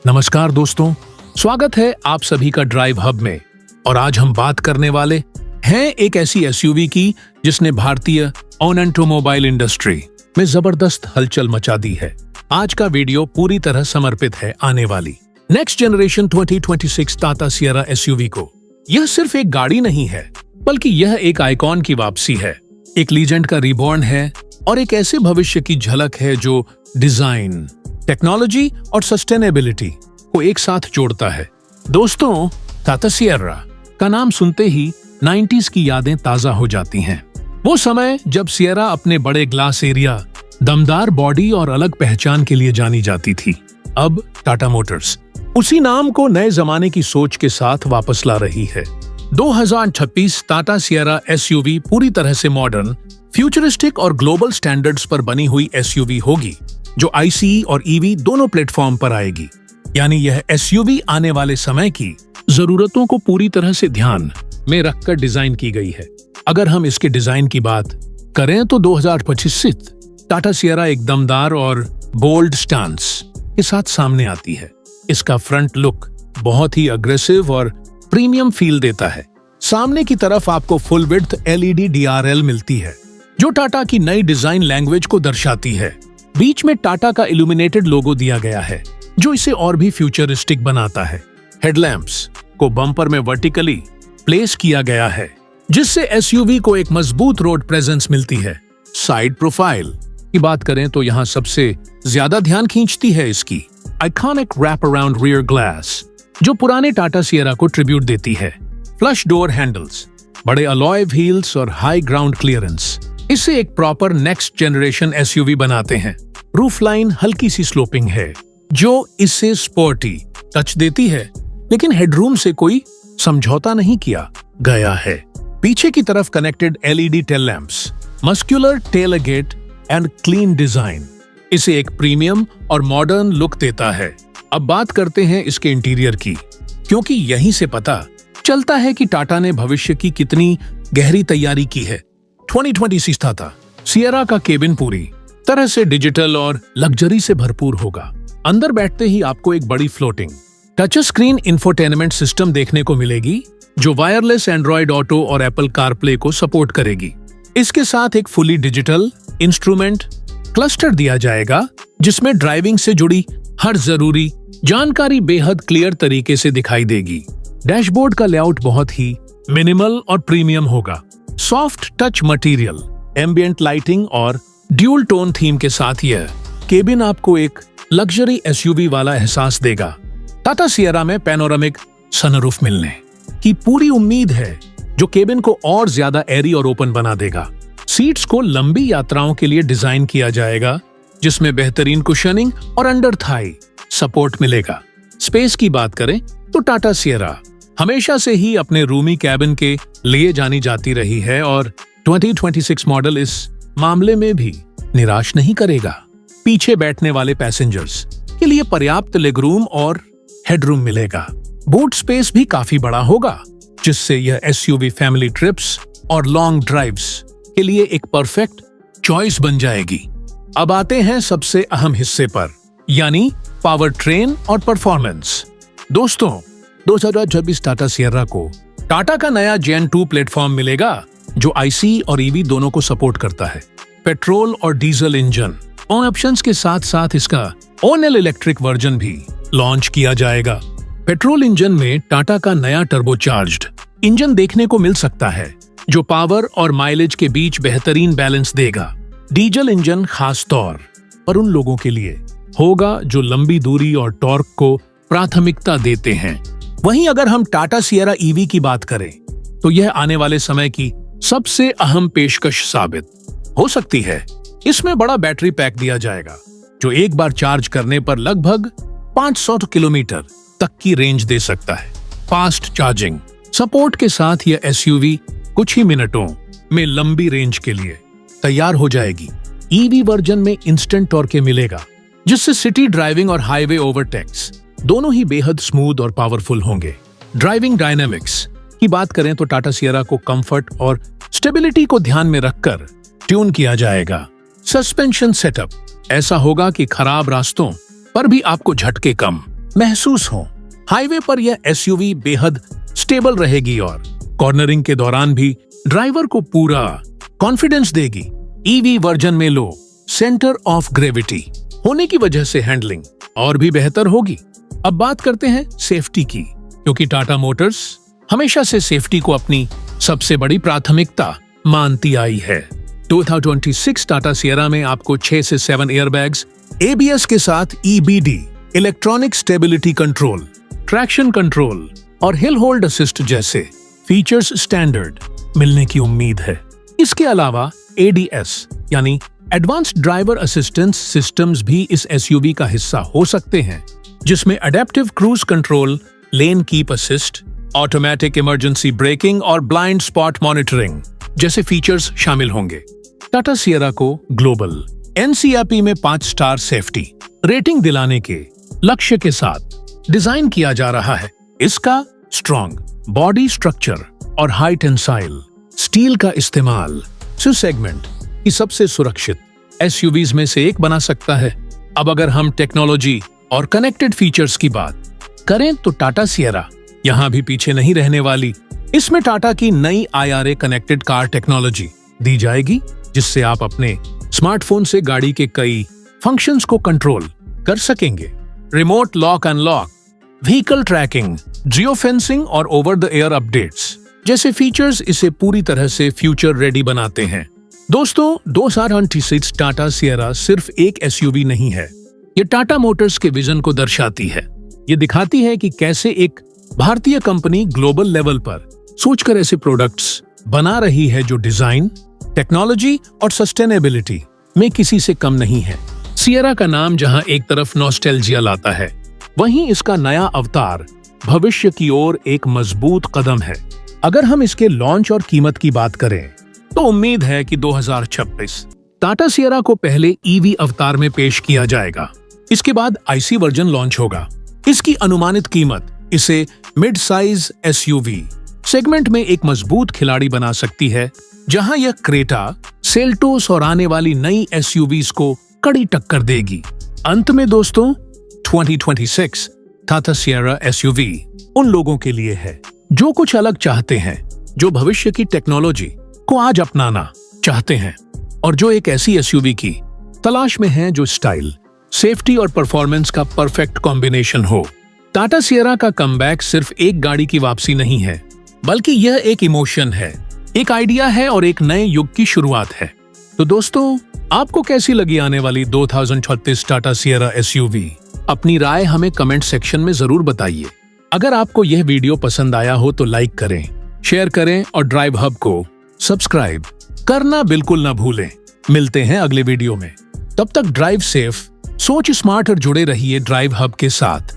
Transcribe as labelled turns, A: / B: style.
A: नमस्कार दोस्तों, स्वागत है आप सभी का ड्राइव हब में। और आज हम बात करने वाले हैं एक ऐसी एसयूवी की जिसने भारतीय ऑटोमोबाइल इंडस्ट्री में जबरदस्त हलचल मचा दी है। आज का वीडियो पूरी तरह समर्पित है आने वाली next generation 2026 Tata Sierra SUV को। यह सिर्फ एक गाड़ी नहीं है, बल्कि यह एक आइकॉन की वापसी है, एक लीजेंड का रिबॉर्न है और एक ऐसे भविष्य की झलक है जो डिजाइन, टेक्नोलॉजी और सस्टेनेबिलिटी को एक साथ जोड़ता है। दोस्तों, टाटा सिएरा का नाम सुनते ही 90s की यादें ताजा हो जाती हैं। वो समय जब सिएरा अपने बड़े ग्लास एरिया, दमदार बॉडी और अलग पहचान के लिए जानी जाती थी। अब टाटा मोटर्स उसी नाम को नए जमाने की सोच के साथ वापस ला रही है। 2026 टाटा सिएरा एसयूवी पूरी तरह से मॉडर्न, फ्यूचरिस्टिक और ग्लोबल स्टैंडर्ड्स पर बनी हुई एसयूवी होगी, जो आईसीई और ईवी दोनों प्लेटफॉर्म पर आएगी। यानी यह एसयूवी आने वाले समय की जरूरतों को पूरी तरह से ध्यान में रखकर डिजाइन की गई है। अगर हम इसके डिजाइन की बात करें तो 2025 से टाटा सिएरा एक दमदार और बोल्ड स्टांस के साथ सामने आती है। इसका फ्रंट लुक बहुत ही अग्रेसिव और प्रीमियम फील देता है। सामने की तरफ आपको फुल विड्थ एलईडी डीआरएल मिलती है, जो टाटा की नई डिजाइन लैंग्वेज को दर्शाती है। बीच में टाटा का इल्यूमिनेटेड लोगो दिया गया है, जो इसे और भी फ्यूचरिस्टिक बनाता है। हेडलैम्प्स को बम्पर में वर्टिकली प्लेस किया गया है, जिससे एसयूवी को एक मजबूत रोड प्रेजेंस मिलती है। साइड प्रोफाइल की बात करें तो यहाँ सबसे ज्यादा ध्यान खींचती है इसकी iconic wrap around rear glass, जो पुराने टाटा सिएरा को ट्रिब्यूट देती है। फ्लश डोर हैंडल्स, बड़े अलॉय व्हील्स और हाई ग्राउंड क्लियरेंस इसे एक प्रॉपर नेक्स्ट जनरेशन एसयूवी बनाते हैं। रूफ लाइन हल्की सी स्लोपिंग है, जो इसे स्पोर्टी टच देती है, लेकिन हेडरूम से कोई समझौता नहीं किया गया है। पीछे की तरफ connected LED tail lamps, muscular tailgate and clean design इसे एक प्रीमियम और मॉडर्न लुक देता है। अब बात करते हैं इसके इंटीरियर की, क्योंकि यहीं से पता चलता है कि टाटा ने भविष्य की कितनी गहरी तैयारी की है। 2026 टाटा सिएरा का केबिन पूरी तरह से डिजिटल और लग्जरी से भरपूर होगा। अंदर बैठते ही आपको एक बड़ी floating touch screen infotainment system देखने को मिलेगी, जो वायरलेस एंड्रॉयड ऑटो और एप्पल कारप्ले को सपोर्ट करेगी। इसके साथ एक फुली डिजिटल इंस्ट्रूमेंट क्लस्टर दिया जाएगा, जिसमें ड्राइविंग से जुड़ी हर जरूरी जानकारी बेहद क्लियर तरीके से दिखाई देगी। डैशबोर्ड का लेआउट बहुत ही मिनिमल और प्रीमियम होगा। Soft touch material, ambient lighting और ड्यूल टोन थीम के साथ यह केबिन आपको एक लग्जरी एसयूवी वाला एहसास देगा। टाटा सिएरा में पैनोरामिक सनरूफ मिलने की पूरी उम्मीद है, जो केबिन को और ज्यादा एरी और ओपन बना देगा। सीट्स को लंबी यात्राओं के लिए डिजाइन किया जाएगा, जिसमें बेहतरीन कुशनिंग और अंडर थाई सपोर्ट मिलेगा। स्पेस की बात करें तो टाटा सिएरा हमेशा से ही अपने रूमी कैबिन के लिए जानी जाती रही है, और 2026 मॉडल इस मामले में भी निराश नहीं करेगा। पीछे बैठने वाले पैसेंजर्स के लिए पर्याप्त लेगरूम और हेडरूम मिलेगा। बूट स्पेस भी काफी बड़ा होगा, जिससे यह एसयूवी फैमिली ट्रिप्स और लॉन्ग ड्राइव्स के लिए एक परफेक्ट चॉइस बन जाएगी। अब आते हैं सबसे अहम हिस्से पर, यानी पावर ट्रेन और परफॉर्मेंस। दोस्तों, 2026 टाटा सिएरा को टाटा का नया जेन 2 प्लेटफॉर्म मिलेगा, जो आईसी और ईवी दोनों को सपोर्ट करता है। पेट्रोल और डीजल इंजन ऑप्शंस के साथ साथ इसका ऑनल इलेक्ट्रिक वर्जन भी लॉन्च किया जाएगा। पेट्रोल इंजन में टाटा का नया टर्बोचार्ज्ड इंजन देखने को मिल सकता है, जो पावर और माइलेज के बीच बेहतरीन बैलेंस देगा। डीजल इंजन खास तौर पर उन लोगों के लिए होगा जो लंबी दूरी और टॉर्क को प्राथमिकता देते हैं। वहीं अगर हम टाटा सिएरा ईवी की बात करें तो यह आने वाले समय की सबसे अहम पेशकश साबित हो सकती है। इसमें बड़ा बैटरी पैक दिया जाएगा, जो एक बार चार्ज करने पर लगभग 500 किलोमीटर तक की रेंज दे सकता है। फास्ट चार्जिंग सपोर्ट के साथ यह एसयूवी कुछ ही मिनटों में लंबी रेंज के लिए तैयार हो जाएगी। ईवी वर्जन में इंस्टेंट टॉर्क मिलेगा, जिससे सिटी ड्राइविंग और हाईवे ओवरटेक्स दोनों ही बेहद स्मूथ और पावरफुल होंगे। ड्राइविंग डायनामिक्स की बात करें तो टाटा सिएरा को कंफर्ट और स्टेबिलिटी को ध्यान में रखकर ट्यून किया जाएगा। सस्पेंशन सेटअप ऐसा होगा कि खराब रास्तों पर भी आपको झटके कम महसूस हो। हाईवे पर यह एसयूवी बेहद स्टेबल रहेगी और कॉर्नरिंग के दौरान भी ड्राइवर को पूरा कॉन्फिडेंस देगी। ईवी वर्जन में लो सेंटर ऑफ ग्रेविटी होने की वजह से हैंडलिंग और भी बेहतर होगी। अब बात करते हैं सेफ्टी की, क्योंकि टाटा मोटर्स हमेशा से सेफ्टी को अपनी सबसे बड़ी प्राथमिकता मानती आई है। 2026 टाटा सियरा में आपको 6 से 7 एयरबैग्स, एबीएस के साथ EBD, electronic stability control, traction control और हिल होल्ड असिस्ट जैसे फीचर्स स्टैंडर्ड मिलने की उम्मीद है। इसके अलावा एडीएस यानी एडवांस्ड ड्राइवर असिस्टेंस सिस्टम्स भी इस एसयूवी का हिस्सा हो सकते हैं, जिसमें adaptive cruise control, lane keep assist, automatic emergency breaking और ब्लाइंड स्पॉट मॉनिटरिंग जैसे फीचर्स शामिल होंगे। टाटा सियरा को ग्लोबल एनसीआरपी में 5 स्टार सेफ्टी रेटिंग दिलाने के लक्ष्य के साथ डिजाइन किया जा रहा है। इसका स्ट्रॉन्ग बॉडी स्ट्रक्चर और हाई टेंसाइल स्टील का इस्तेमाल इस सेगमेंट की सबसे सुरक्षित एसयूवीज में से एक बना सकता है। अब अगर हम टेक्नोलॉजी और कनेक्टेड फीचर्स की बात करें तो टाटा सियरा यहां भी पीछे नहीं रहने वाली। इसमें टाटा की नई IRA कनेक्टेड कार टेक्नोलॉजी दी जाएगी, जिससे आप अपने स्मार्टफोन से गाड़ी के कई फंक्शंस को कंट्रोल कर सकेंगे। Remote lock unlock, vehicle tracking, geo fencing और ओवर द एयर अपडेट्स जैसे फीचर्स इसे पूरी तरह से फ्यूचर रेडी बनाते हैं। दोस्तों, 2026 टाटा सियरा सिर्फ एक एसयूवी नहीं है, ये टाटा मोटर्स के विजन को दर्शाती है। ये दिखाती है कि कैसे एक भारतीय कंपनी ग्लोबल लेवल पर सोचकर ऐसे प्रोडक्ट्स बना रही है जो डिजाइन, टेक्नोलॉजी और सस्टेनेबिलिटी में किसी से कम नहीं है। सियरा का नाम जहां एक तरफ नॉस्टैल्जिया लाता है, वहीं इसका नया अवतार भविष्य की ओर एक मजबूत कदम है। अगर हम इसके लॉन्च और कीमत की बात करें तो उम्मीद है कि 2026 टाटा सियरा को पहले ईवी अवतार में पेश किया जाएगा। इसके बाद आईसी वर्जन लॉन्च होगा। इसकी अनुमानित कीमत इसे मिड साइज एसयूवी सेगमेंट में एक मजबूत खिलाड़ी बना सकती है, जहां यह क्रेटा, सेल्टोस और आने वाली नई एसयूवीज को कड़ी टक्कर देगी। अंत में दोस्तों, 2026 टाटा सियरा एसयूवी उन लोगों के लिए है जो कुछ अलग चाहते हैं, जो भविष्य की टेक्नोलॉजी को आज अपनाना चाहते हैं और जो एक ऐसी एसयूवी की तलाश में हैं जो स्टाइल, सेफ्टी और परफॉर्मेंस का परफेक्ट कॉम्बिनेशन हो। टाटा सियरा का कमबैक सिर्फ एक गाड़ी की वापसी नहीं है, बल्कि यह एक इमोशन है, एक आइडिया है और एक नए युग की शुरुआत है। तो दोस्तों, आपको कैसी लगी आने वाली 2036 टाटा सियरा एसयूवी? अपनी राय हमें कमेंट सेक्शन में जरूर बताइए। अगर आपको यह वीडियो पसंद आया हो तो लाइक करें, शेयर करें और ड्राइव हब को सब्सक्राइब करना बिल्कुल ना भूलें। मिलते हैं अगले वीडियो में। तब तक ड्राइव सेफ, सोच स्मार्ट और जुड़े रहिए ड्राइव हब के साथ।